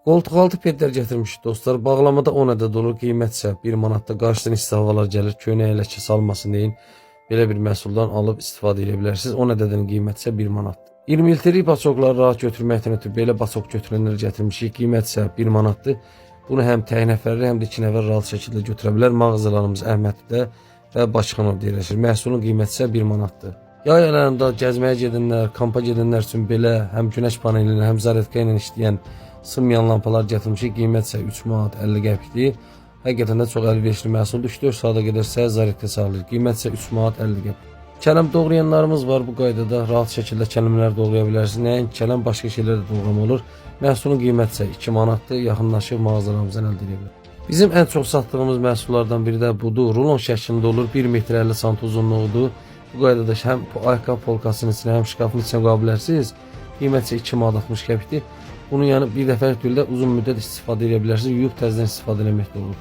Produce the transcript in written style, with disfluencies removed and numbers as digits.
Qoltuq altı pedlər gətirmiş dostlar. Bağlamada 10 ədəd olur. Qiymət isə 1 manatda. Qarşıdan isti havalar gəlir. Köynək ləkə salmasın deyin. Belə bir məhsuldan alıb istifadə edə bilərsiniz. 10 ədədinin qiyməti isə 1 manatdır. 20 litrelik baçokları rahat götürməkdən ötürü belə baçok götürənləri gətirmişik. Qiymət isə 1 manatdır. Bunu həm tək nəfərli, həm də 2 nəfər rahat şəkildə götürə bilər. Mağazalarımız Əhmədlidə və Bakıxanov yerləşir. Məhsulun qiyməti isə 1 manatdır. Yay aylarında gəzməyə gedənlər, kampa gedənlər üçün belə həm günəş paneli ilə, həm zaryadka ilə işləyən sınmayan lampalar gətirmişik. Qiymət isə 3 manat 50 qəpikdir. Həqiqətən də çox əlverişli məhsuldur. 3-4 saata qədər isə zaryadka sağlayır. Qiymət isə 3 manat 50 qəpik. Kələm doğrayanlarımız var bu qaydada. Rahat şəkildə kələmlər doğraya bilərsiniz. Nəinki kələm, başqa şeylər də doğrama olur. Məhsulun qiyməti isə 2 manatdır. Yaxınlaşıb mağazalarımızdan əldə edə bilərsiniz. Bizim ən çox satdığımız məhsullardan biri də budur. Rulon şəklində olur. 1 metr 50 sant uzunluğudur. Bu qaydada həm ayaqqabı polkasının içinə, həm şkafın içinə qoya bilərsiniz. Qiymət isə 2 manat 60 qəpikdir. Bunu yəni bir dəfəlik deyil də uzun müddət istifadə edə bilərsiniz. Yuyub təzədən istifadə etmək də olur.